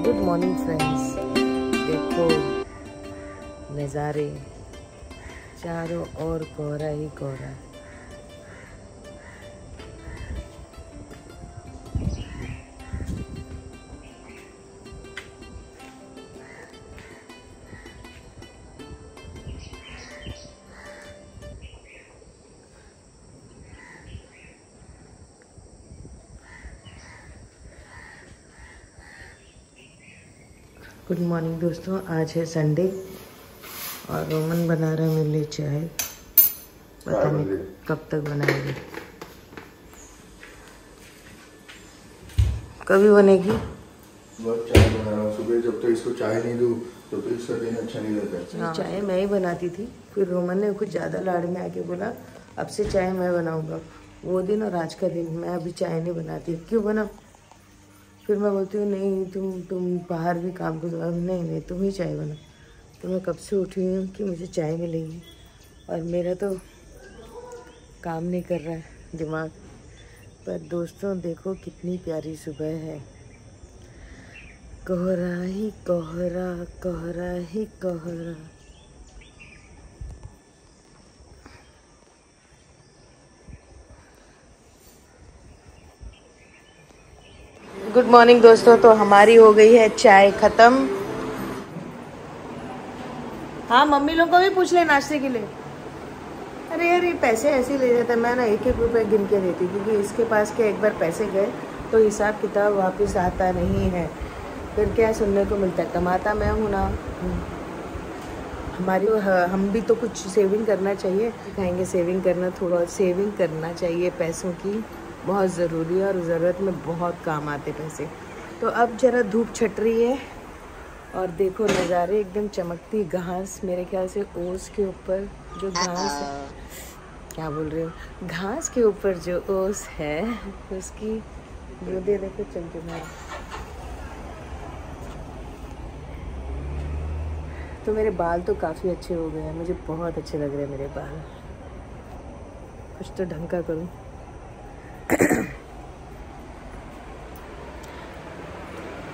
Good morning friends. देखो नज़ारे, चारों ओर कोहरा ही कोहरा। गुड मॉर्निंग दोस्तों, आज है संडे और रोमन बना रहा है मेरे लिए चाय। पता नहीं कब तक बनाएगी, कभी बनेगी। बहुत चाय बना रहा हूँ सुबह, जब तक इसको चाय नहीं दूँ तो इसका दिन अच्छा नहीं रहता। हाँ। चाय मैं ही बनाती थी, फिर रोमन ने कुछ ज़्यादा लाड़ में आके बोला अब से चाय मैं बनाऊंगा। वो दिन और आज का दिन मैं अभी चाय नहीं बनाती। क्यों बना? फिर मैं बोलती हूँ नहीं तुम बाहर भी काम करो। नहीं तुम ही चाय बना। तो मैं कब से उठी हूँ कि मुझे चाय मिलेगी और मेरा तो काम नहीं कर रहा है दिमाग। पर दोस्तों देखो कितनी प्यारी सुबह है। कोहरा ही कोहरा, कोहरा ही कोहरा। गुड मॉर्निंग दोस्तों, तो हमारी हो गई है चाय खत्म। हाँ, मम्मी लोग को भी पूछ ले नाश्ते के लिए। अरे यार ये पैसे ऐसे ही ले जाता है। मैं ना 1-1 रुपये गिन के देती, क्योंकि इसके पास के एक बार पैसे गए तो हिसाब किताब वापस आता नहीं है। फिर क्या सुनने को मिलता है, कमाता मैं हूँ ना। हम भी तो कुछ सेविंग करना चाहिए। खाएंगे सेविंग करना, थोड़ा सेविंग करना चाहिए पैसों की, बहुत ज़रूरी है और ज़रूरत में बहुत काम आते पैसे। तो अब ज़रा धूप छट रही है और देखो नज़ारे, एकदम चमकती घास। मेरे ख्याल से ओस के ऊपर जो घास है, क्या बोल रही हूँ, घास के ऊपर जो ओस है उसकी बूंदे देखो चमचमा। तो मेरे बाल तो काफ़ी अच्छे हो गए हैं, मुझे बहुत अच्छे लग रहे हैं मेरे बाल। कुछ तो ढंग का करूँ।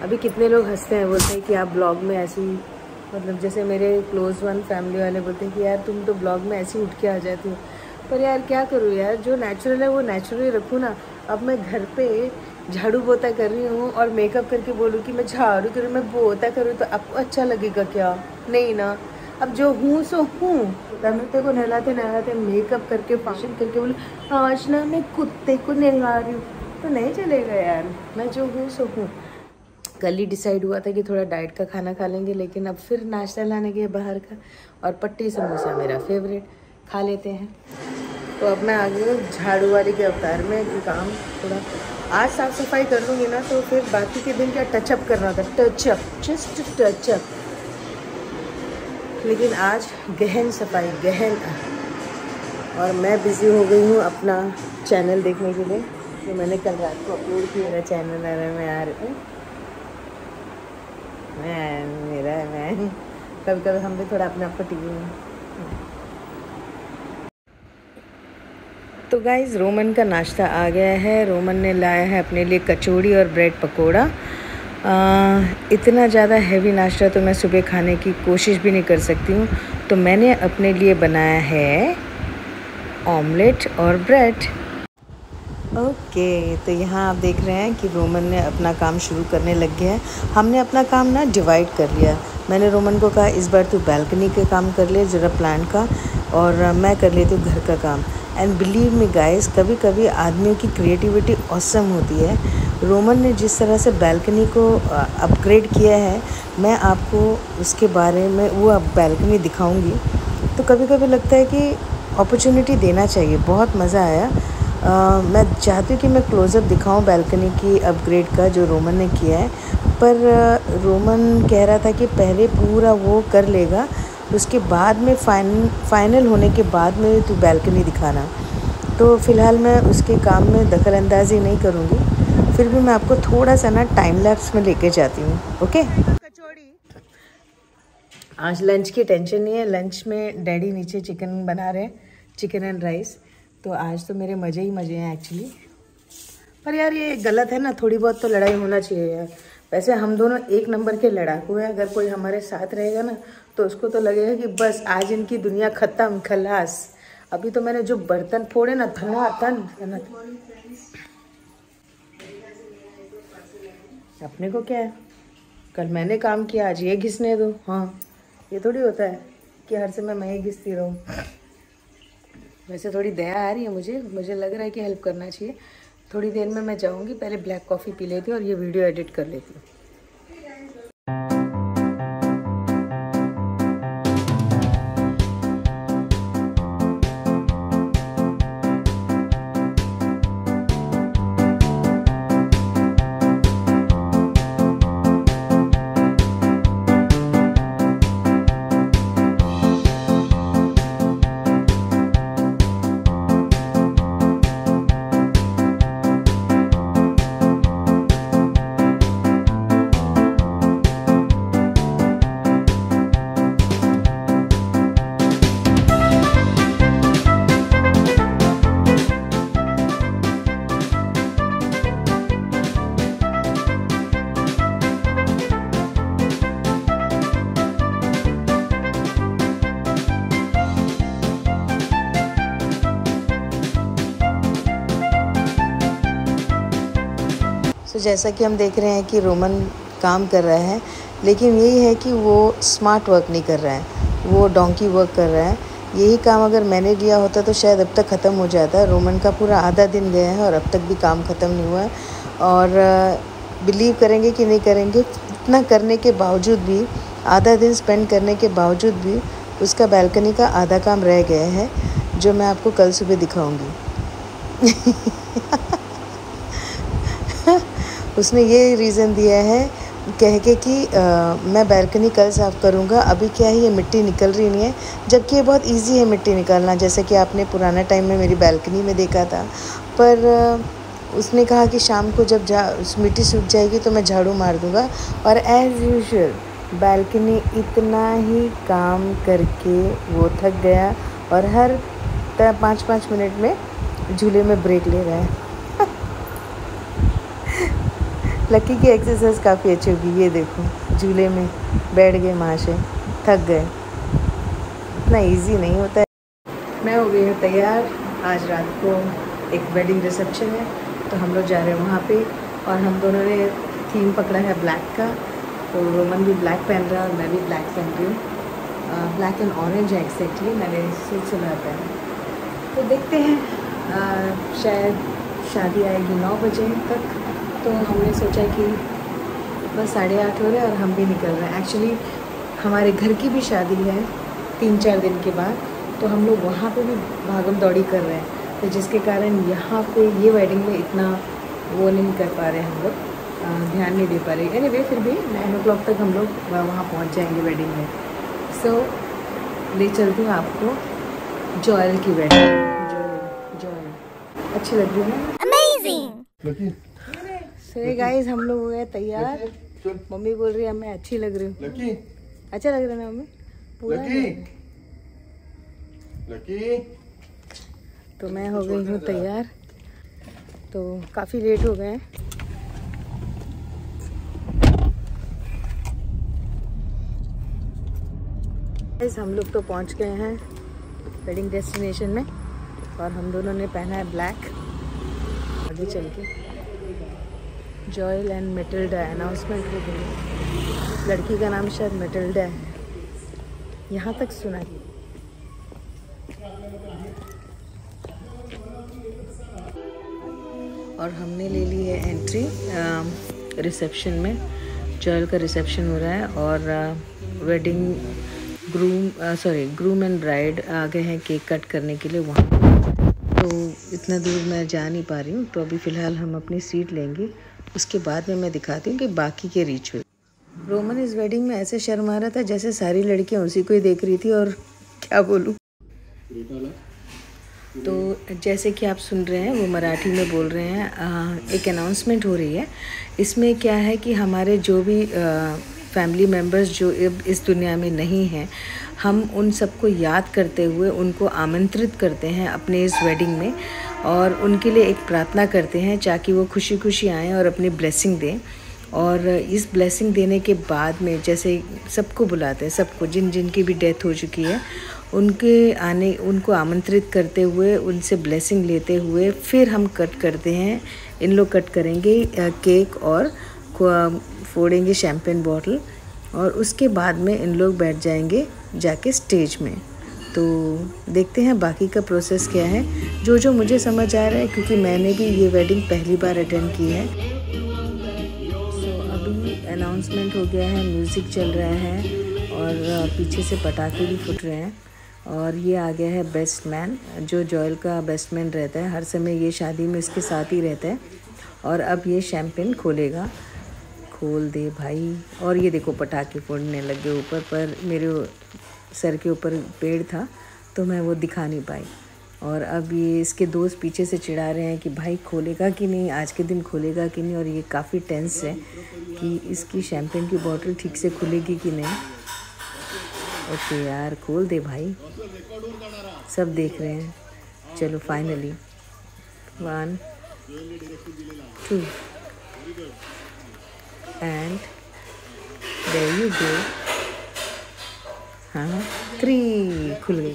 अभी कितने लोग हंसते हैं, बोलते हैं कि आप ब्लॉग में ऐसी, मतलब जैसे मेरे क्लोज वन फैमिली वाले बोलते हैं कि यार तुम तो ब्लॉग में ऐसी उठ के आ जाती हो। पर यार क्या करूँ यार, जो नेचुरल है वो नेचुरल रखूँ ना। अब मैं घर पे झाड़ू पोता कर रही हूँ और मेकअप करके बोलूँ कि मैं झाड़ू करूँ, मैं पोता करूँ, तो आपको अच्छा लगेगा क्या? नहीं ना। अब जो हूँ सो हूँ। रमिता को नहलाते मेकअप करके फंक्शन करके बोलूँ आज ना मैं कुत्ते को नहला रही हूँ, तो नहीं चलेगा यार। मैं जो हूँ सो हूँ। कल ही डिसाइड हुआ था कि थोड़ा डाइट का खाना खा लेंगे, लेकिन अब फिर नाश्ता लाने गए बाहर का, और पट्टी समोसा मेरा फेवरेट, खा लेते हैं। तो अब मैं आ गई हूँ झाड़ू वाली के अवतार में कि काम थोड़ा आज साफ़ सफाई कर लूँगी ना, तो फिर बाकी के दिन क्या टचअप करना था, टचअप, जस्ट टचअप। लेकिन आज गहन सफाई, गहन। और मैं बिज़ी हो गई हूँ अपना चैनल देखने के लिए, जो मैंने कल रात को अपलोड किया। मेरा चैनल आ रहा है, मैं आ रही हूँ, मैं कभी हम भी थोड़ा अपने आप को टीवी में। तो गाइज़ रोमन का नाश्ता आ गया है। रोमन ने लाया है अपने लिए कचौड़ी और ब्रेड पकोड़ा। इतना ज़्यादा हैवी नाश्ता तो मैं सुबह खाने की कोशिश भी नहीं कर सकती हूँ, तो मैंने अपने लिए बनाया है ऑमलेट और ब्रेड। ओके, तो यहाँ आप देख रहे हैं कि रोमन ने अपना काम शुरू करने लग गया है। हमने अपना काम ना डिवाइड कर लिया। मैंने रोमन को कहा इस बार तू बैल्कनी का काम कर ले ज़रा प्लांट का, और मैं कर लेती हूँ घर का काम। एंड बिलीव मी गाइस, कभी कभी आदमियों की क्रिएटिविटी ऑसम होती है। रोमन ने जिस तरह से बैल्कनी को अपग्रेड किया है, मैं आपको उसके बारे में वो अब बैल्कनी दिखाऊंगी। तो कभी कभी लगता है कि अपॉर्चुनिटी देना चाहिए। बहुत मज़ा आया। मैं चाहती हूँ कि मैं क्लोज़अप दिखाऊं बैल्कनी की अपग्रेड का जो रोमन ने किया है, पर रोमन कह रहा था कि पहले पूरा वो कर लेगा, उसके बाद में फाइनल होने के बाद में तू बैल्कनी दिखाना। तो फ़िलहाल मैं उसके काम में दखल अंदाज़ी नहीं करूँगी, फिर भी मैं आपको थोड़ा सा ना टाइम लैप्स में लेके जाती हूँ। ओके। कचौड़ी आज लंच की टेंशन नहीं है। लंच में डैडी नीचे चिकन बना रहे हैं, चिकन एंड राइस। तो आज तो मेरे मज़े ही मज़े हैं एक्चुअली। पर यार ये गलत है ना, थोड़ी बहुत तो लड़ाई होना चाहिए यार। वैसे हम दोनों एक नंबर के लड़ाकू हैं। अगर कोई हमारे साथ रहेगा ना तो उसको तो लगेगा कि बस आज इनकी दुनिया ख़त्म, खलास। अभी तो मैंने जो बर्तन फोड़े ना, धना अपने को क्या है, कल मैंने काम किया, आज ये घिसने दो। हाँ, ये थोड़ी होता है कि हर समय मैं ही घिसती रहूँ। वैसे थोड़ी दया आ रही है मुझे लग रहा है कि हेल्प करना चाहिए। थोड़ी देर में मैं जाऊँगी, पहले ब्लैक कॉफ़ी पी लेती हूँ और ये वीडियो एडिट कर लेती हूँ। तो जैसा कि हम देख रहे हैं कि रोमन काम कर रहा है, लेकिन यही है कि वो स्मार्ट वर्क नहीं कर रहा है, वो डोंकी वर्क कर रहा है। यही काम अगर मैंने लिया होता तो शायद अब तक ख़त्म हो जाता। रोमन का पूरा आधा दिन गया है और अब तक भी काम ख़त्म नहीं हुआ है। और बिलीव करेंगे कि नहीं करेंगे, इतना करने के बावजूद भी, आधा दिन स्पेंड करने के बावजूद भी उसका बालकनी का आधा काम रह गया है, जो मैं आपको कल सुबह दिखाऊंगी। उसने ये रीज़न दिया है कह के कि मैं बालकनी कल साफ़ करूँगा, अभी क्या है ये मिट्टी निकल रही नहीं है, जबकि ये बहुत इजी है मिट्टी निकालना, जैसे कि आपने पुराना टाइम में मेरी बालकनी में देखा था। पर उसने कहा कि शाम को जब मिट्टी सूख जाएगी तो मैं झाड़ू मार दूँगा। और एज़ यूजुअल बालकनी इतना ही काम करके वो थक गया और हर 5-5 मिनट में झूले में ब्रेक ले रहा है। लकी की एक्सरसाइज काफ़ी अच्छी होगी। ये देखो, झूले में बैठ गए महाशय, थक गए। इतना इजी नहीं होता है। मैं हो गई हूँ तैयार। आज रात को एक वेडिंग रिसेप्शन है तो हम लोग जा रहे हैं वहाँ पे, और हम दोनों ने थीम पकड़ा है ब्लैक का। तो रोमन भी ब्लैक पहन रहा है और मैं भी ब्लैक पहन रही हूँ। ब्लैक एंड ऑरेंज है एक्जैक्टली, मैंने सूट सिलाता है। तो देखते हैं, शायद शादी आएगी 9 बजे तक, तो हमने सोचा कि बस 8:30 हो रहे हैं और हम भी निकल रहे हैं। एक्चुअली हमारे घर की भी शादी है 3-4 दिन के बाद, तो हम लोग वहाँ पे भी भागम दौड़ी कर रहे हैं, तो जिसके कारण यहाँ पे ये वेडिंग में इतना वो नहीं कर पा रहे हम लोग, ध्यान नहीं दे पा रहे। एनीवे फिर भी 9 o'clock तक हम लोग वहाँ पहुँच जाएंगे वेडिंग में। सो ले चलती हूँ आपको जॉयल की वेडिंग। जॉयल अच्छी लग रही है ना, अमेजिंग। सो गाइस, हम लोग हो गए तैयार। मम्मी बोल रही है मैं अच्छी लग रही हूँ। अच्छा लग रहा है ना मम्मी? पूरा लकी। तो मैं हो गई हूँ तैयार, तो काफ़ी लेट हो गए हैं। हम लोग तो पहुँच गए हैं वेडिंग डेस्टिनेशन में, और हम दोनों ने पहना है ब्लैक। आगे चल के जॉयल एंड मेटिल्डा अनाउंसमेंट हो गई। लड़की का नाम शायद मेटिल्डा है, यहाँ तक सुना है। और हमने ले ली है एंट्री रिसेप्शन में। जॉयल का रिसेप्शन हो रहा है और वेडिंग ग्रूम एंड ब्राइड आ गए हैं केक कट करने के लिए वहाँ। तो इतना दूर मैं जा नहीं पा रही हूँ, तो अभी फ़िलहाल हम अपनी सीट लेंगे, उसके बाद में मैं दिखाती हूँ कि बाकी के रिचुअल। रोमन इस वेडिंग में ऐसे शर्मा रहा था जैसे सारी लड़कियाँ उसी को ही देख रही थी, और क्या बोलूँ। तो जैसे कि आप सुन रहे हैं, वो मराठी में बोल रहे हैं। एक अनाउंसमेंट हो रही है। इसमें क्या है कि हमारे जो भी फैमिली मेम्बर्स जो इस दुनिया में नहीं हैं, हम उन सबको याद करते हुए उनको आमंत्रित करते हैं अपने इस वेडिंग में, और उनके लिए एक प्रार्थना करते हैं ताकि वो खुशी खुशी आएँ और अपनी ब्लेसिंग दें। और इस ब्लेसिंग देने के बाद में जैसे सबको बुलाते हैं, सबको जिनकी भी डेथ हो चुकी है उनको आमंत्रित करते हुए उनसे ब्लेसिंग लेते हुए फिर हम कट करते हैं। इन लोग कट करेंगे केक और फोड़ेंगे शैम्पेन बॉटल और उसके बाद में इन लोग बैठ जाएंगे जाके स्टेज में। तो देखते हैं बाकी का प्रोसेस क्या है, जो मुझे समझ आ रहा है, क्योंकि मैंने भी ये वेडिंग पहली बार अटेंड की है। सो अभी अनाउंसमेंट हो गया है, म्यूज़िक चल रहा है और पीछे से पटाखे भी फूट रहे हैं। और ये आ गया है बेस्ट मैन, जो जॉयल का बेस्ट मैन रहता है, हर समय ये शादी में इसके साथ ही रहता है। और अब ये शैम्पेन खोलेगा। खोल दे भाई। और ये देखो पटाखे फोड़ने लग गए ऊपर, पर मेरे सर के ऊपर पेड़ था तो मैं वो दिखा नहीं पाई। और अब ये इसके दोस्त पीछे से चिढ़ा रहे हैं कि भाई खोलेगा कि नहीं, आज के दिन खोलेगा कि नहीं। और ये काफ़ी टेंस है कि इसकी शैम्पेन की बोतल ठीक से खुलेगी कि नहीं। ओके यार खोल दे भाई, सब देख रहे हैं। चलो finally 1 2 and there you go. हाँ 3 खुल गई।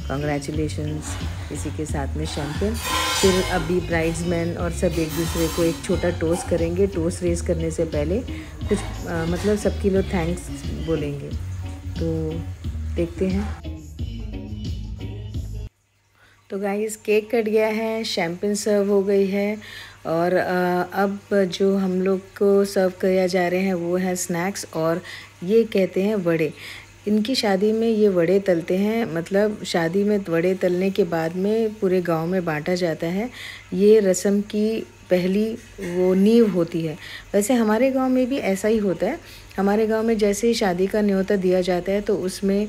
कॉन्ग्रेचुलेशंस। इसी के साथ में शैम्पेन। फिर अभी ब्राइड्समैन और सब एक दूसरे को एक छोटा टोस्ट करेंगे। टोस्ट रेस करने से पहले कुछ मतलब सबके लोग थैंक्स बोलेंगे। तो देखते हैं। तो गाइस केक कट गया है, शैम्पेन सर्व हो गई है और अब जो हम लोग को सर्व किया जा रहे हैं वो है स्नैक्स और ये कहते हैं वड़े। इनकी शादी में ये वड़े तलते हैं, मतलब शादी में वड़े तलने के बाद में पूरे गांव में बांटा जाता है। ये रस्म की पहली वो नींव होती है। वैसे हमारे गांव में भी ऐसा ही होता है। हमारे गांव में जैसे ही शादी का न्योता दिया जाता है तो उसमें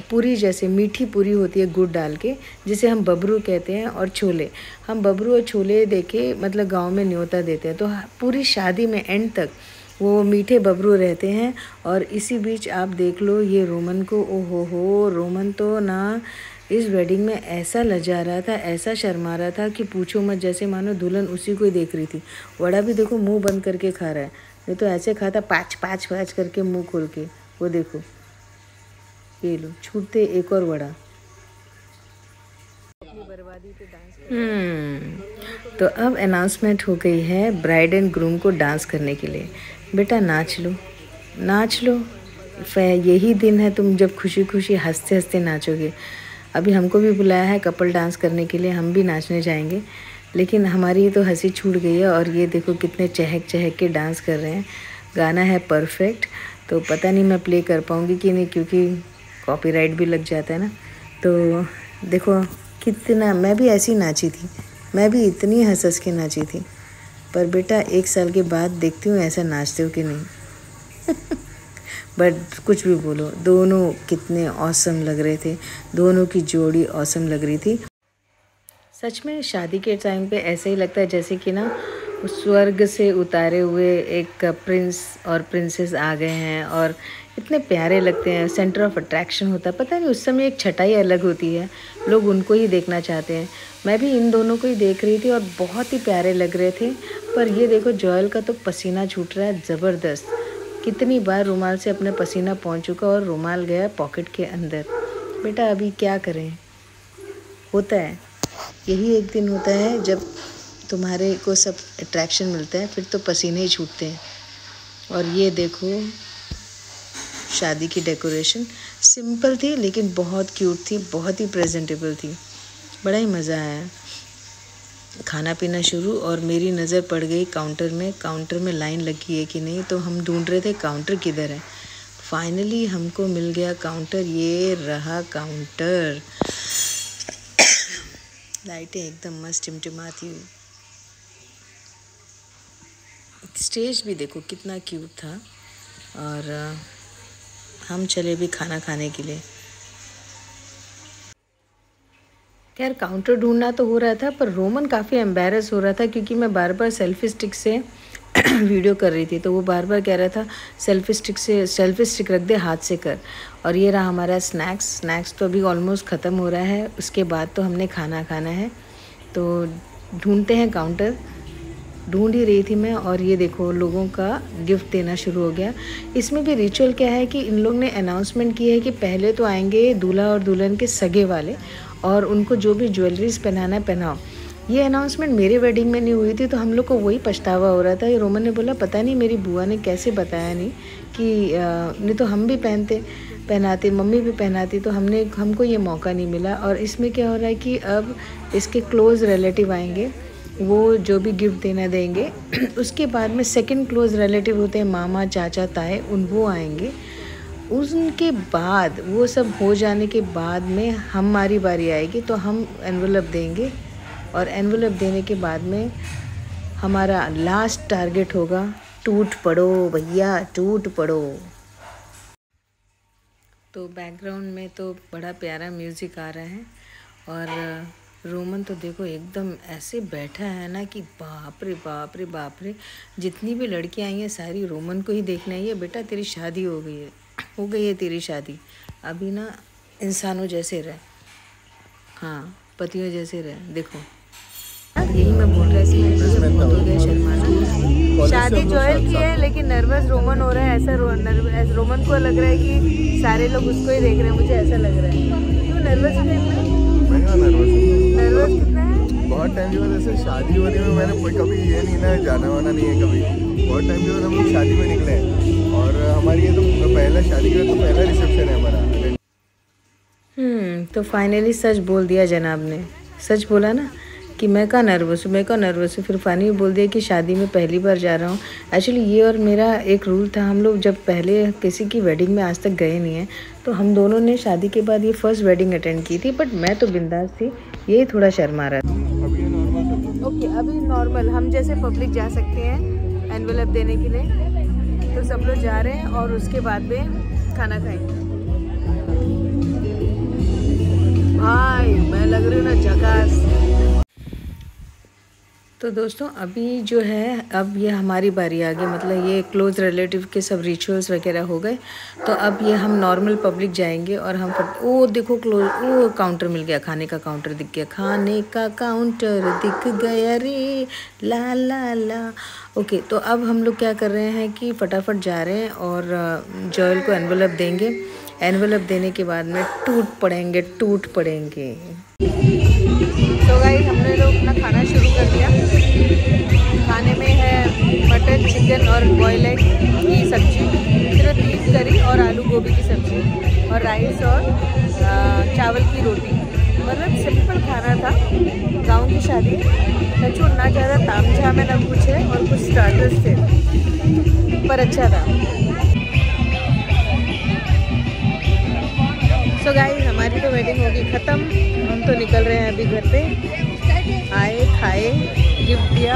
पूरी, जैसे मीठी पूरी होती है गुड़ डाल के, जिसे हम बबरू कहते हैं, और छोले। हम बबरू और छोले देके मतलब गांव में न्योता देते हैं। तो पूरी शादी में एंड तक वो मीठे बबरू रहते हैं। और इसी बीच आप देख लो ये रोमन को, ओहो हो, रोमन तो ना इस वेडिंग में ऐसा लजा रहा था, ऐसा शर्मा रहा था कि पूछो मत, जैसे मानो दुल्हन उसी को ही देख रही थी। वड़ा भी देखो मुंह बंद करके खा रहा है, नहीं तो ऐसे खाता पाँच करके मुंह खोल के। वो देखो, ये लो छूटते एक और वड़ा। तो अब अनाउंसमेंट हो गई है ब्राइड एंड ग्रूम को डांस करने के लिए। बेटा नाच लो, यही दिन है तुम जब खुशी खुशी हंसते हंसते नाचोगे। अभी हमको भी बुलाया है कपल डांस करने के लिए, हम भी नाचने जाएंगे, लेकिन हमारी तो हंसी छूट गई है। और ये देखो कितने चहक के डांस कर रहे हैं। गाना है परफेक्ट, तो पता नहीं मैं प्ले कर पाऊँगी कि नहीं, क्योंकि कॉपीराइट भी लग जाता है ना। तो देखो कितना, मैं भी ऐसी नाची थी, मैं भी इतनी हंस के नाची थी। पर बेटा 1 साल के बाद देखती हूँ ऐसा नाचते हो कि नहीं। बट कुछ भी बोलो, दोनों कितने ऑसम लग रहे थे, दोनों की जोड़ी ऑसम लग रही थी। सच में शादी के टाइम पे ऐसे ही लगता है जैसे कि ना स्वर्ग से उतारे हुए एक प्रिंस और प्रिंसेस आ गए हैं और इतने प्यारे लगते हैं। सेंटर ऑफ अट्रैक्शन होता है, पता नहीं उस समय एक छटाई अलग होती है, लोग उनको ही देखना चाहते हैं। मैं भी इन दोनों को ही देख रही थी और बहुत ही प्यारे लग रहे थे। पर ये देखो जॉयल का तो पसीना छूट रहा है ज़बरदस्त। कितनी बार रुमाल से अपना पसीना पहुंच चुका और रुमाल गया पॉकेट के अंदर। बेटा अभी क्या करें, होता है, यही एक दिन होता है जब तुम्हारे को सब अट्रैक्शन मिलता है, फिर तो पसीने ही छूटते हैं। और ये देखो शादी की डेकोरेशन सिंपल थी लेकिन बहुत क्यूट थी, बहुत ही प्रेजेंटेबल थी, बड़ा ही मज़ा आया। खाना पीना शुरू और मेरी नज़र पड़ गई काउंटर में लाइन लगी है कि नहीं। तो हम ढूंढ रहे थे काउंटर किधर है। फाइनली हमको मिल गया काउंटर, ये रहा काउंटर। लाइटें एकदम मस्त टिमटिमाती हुई। स्टेज भी देखो कितना क्यूट था। और हम चले भी खाना खाने के लिए। खैर काउंटर ढूंढना तो हो रहा था, पर रोमन काफ़ी एम्बैरस हो रहा था क्योंकि मैं बार बार सेल्फी स्टिक से वीडियो कर रही थी। तो वो बार बार कह रहा था सेल्फी स्टिक रख दे, हाथ से कर। और ये रहा हमारा स्नैक्स तो अभी ऑलमोस्ट ख़त्म हो रहा है। उसके बाद तो हमने खाना खाना है। तो ढूंढते हैं काउंटर। ढूंढ ही रही थी मैं, और ये देखो लोगों का गिफ्ट देना शुरू हो गया। इसमें भी रिचुअल क्या है कि इन लोग ने अनाउंसमेंट की है कि पहले तो आएंगे दूल्हा और दुल्हन के सगे वाले, और उनको जो भी ज्वेलरीज पहनाना पहनाओ। ये अनाउंसमेंट मेरे वेडिंग में नहीं हुई थी, तो हम लोग को वही पछतावा हो रहा था। ये रोमन ने बोला पता नहीं मेरी बुआ ने कैसे बताया नहीं कि नहीं तो हम भी पहनाते, मम्मी भी पहनाती, तो हमको ये मौका नहीं मिला। और इसमें क्या हो रहा है कि अब इसके क्लोज़ रिलेटिव आएंगे, वो जो भी गिफ्ट देना देंगे। उसके बाद में सेकंड क्लोज़ रिलेटिव होते हैं मामा, चाचा, ताए, वो आएंगे। उनके बाद वो सब हो जाने के बाद में हमारी बारी आएगी, तो हम एनवेलप देंगे, और एनवेलप देने के बाद में हमारा लास्ट टारगेट होगा टूट पड़ो भैया, टूट पड़ो। तो बैकग्राउंड में तो बड़ा प्यारा म्यूज़िक आ रहा है, और रोमन तो देखो एकदम ऐसे बैठा है ना कि बाप रे बाप रे बाप रे। जितनी भी लड़कियां आई हैं सारी रोमन को ही देखने आई है। बेटा तेरी शादी हो गई है तेरी शादी, अभी ना इंसानों जैसे रहे, हाँ पतियों जैसे रहे। देखो यही मैं बोल रहा इसमें बहुत हो गया शर्माना। शादी जोएल की है लेकिन नर्वस रोमन हो रहा है। ऐसा रोमन को लग रहा है कि सारे लोग उसको ही देख रहे हैं, मुझे ऐसा लग रहा है। क्यों नर्वस है? नर्वस कितना है? बहुत टाइम के बाद ऐसे शादी होने में मैंने कभी ये नहीं ना जाना वाना नहीं है कभी। बहुत टाइम के बाद हम लोग शादी में निकले हैं, और हमारी ये तो पहला शादी का तो पहला रिसेप्शन है हमारा। तो फाइनली सच बोल दिया जनाब ने, सच बोला ना कि मैं का नर्वस हूँ। फिर फाइनली बोल दिया कि शादी में पहली बार जा रहा हूँ। एक्चुअली ये और मेरा एक रूल था, हम लोग जब पहले किसी की वेडिंग में आज तक गए नहीं हैं, तो हम दोनों ने शादी के बाद ये फर्स्ट वेडिंग अटेंड की थी। बट मैं तो बिंदास थी, यही थोड़ा शर्मा रहा था। ओके, अभी नॉर्मल हम जैसे पब्लिक जा सकते हैं एनवेलप देने के लिए, तो सब लोग जा रहे हैं और उसके बाद में खाना खाएंगे। भाई मैं लग रही हूँ ना झकास। तो दोस्तों अभी जो है, अब ये हमारी बारी आ गई, मतलब ये क्लोज रिलेटिव के सब रिचुअल्स वगैरह हो गए। तो अब ये हम नॉर्मल पब्लिक जाएंगे, और हम ओ देखो ओ काउंटर मिल गया, खाने का काउंटर दिख गया, खाने का काउंटर दिख गया रे ला ला ला। ओके, तो अब हम लोग क्या कर रहे हैं कि फटाफट जा रहे हैं और जोएल को एनवेलप देंगे। एनवेलप देने के बाद में टूट पड़ेंगे। तो गाइस हमने लोग अपना खाना शुरू कर दिया। खाने में है मटन, चिकन और बॉयल एग की सब्जी, सिर्फ बीफ करी और आलू गोभी की सब्जी, और राइस और चावल की रोटी। मतलब सिंपल खाना था, गांव की शादी। सचो ना ज़्यादा तामझाम है ना कुछ है, और कुछ स्टार्टर्स थे, पर अच्छा था। तो गाइस हमारी तो वेडिंग होगी ख़त्म, हम तो निकल रहे हैं अभी घर पे। आए, खाए, गिफ्ट दिया,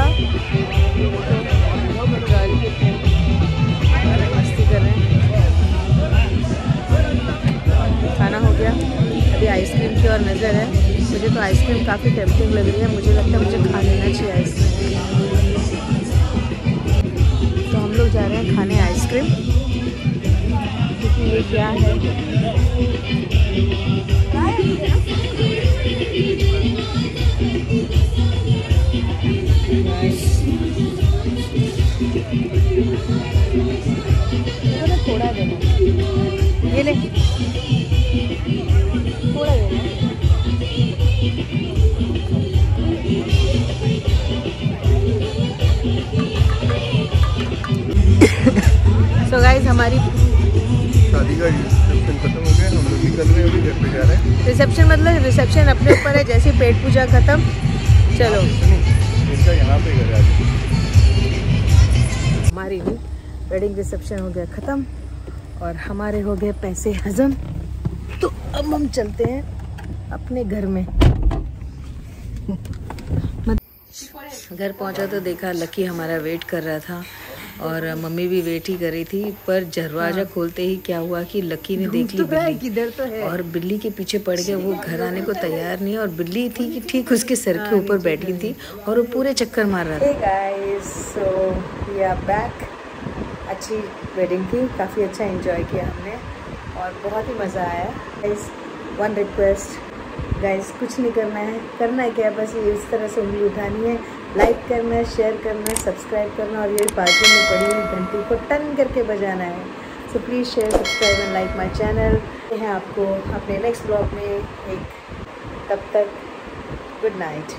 मस्ती कर रहे हैं। खाना हो गया, अभी आइसक्रीम की और नज़र है। मुझे तो आइसक्रीम काफ़ी टेम्पटिंग लग रही है, मुझे लगता है मुझे खा लेना चाहिए आइसक्रीम। तो हम लोग जा रहे हैं खाने आइसक्रीम, क्योंकि ये क्या है, थोड़ा देना, ये ले थोड़ा देना। सो गाइस हमारी शादी का रिसेप्शन खत्म हो गया, हम लोग निकल रहे हैं, अभी घर पे जा रहे हैं। रिसेप्शन मतलब रिसेप्शन अपने ऊपर है, जैसे पेट पूजा खत्म। चलो इनका यहाँ पे घर है। हमारी भी वेडिंग रिसेप्शन हो गया ख़त्म, और हमारे हो गए पैसे हजम। तो अब हम चलते हैं अपने घर में। घर पहुंचा तो देखा लकी हमारा वेट कर रहा था, और मम्मी भी वेट ही कर रही थी। पर दरवाजा खोलते ही क्या हुआ कि लकी ने देख ली बिल्ली, किधर तो है, और बिल्ली के पीछे पड़ गया। वो घर आने को तैयार नहीं, और बिल्ली थी कि ठीक उसके सर के ऊपर बैठी थी, और वो पूरे चक्कर मार रहा था। Hey guys, so we are back। अच्छी वेडिंग थी, काफ़ी अच्छा एंजॉय किया हमने, और बहुत ही मज़ा आया। Guys, one request, गाइस कुछ नहीं करना है, करना है क्या, बस ये इस तरह से उंगली उठानी है, लाइक करना है, शेयर करना है, सब्सक्राइब करना और ये बाजू में पड़ी हुई घंटी को टन करके बजाना है। So please share, subscribe and like my channel. है आपको अपने नेक्स्ट ब्लॉग में एक, तब तक गुड नाइट।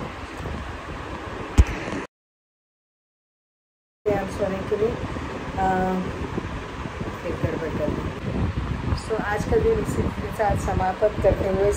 सोने के लिए एक गड़बड़ कर दी। सो आज का दिन इसी के साथ समाप्त करते हुए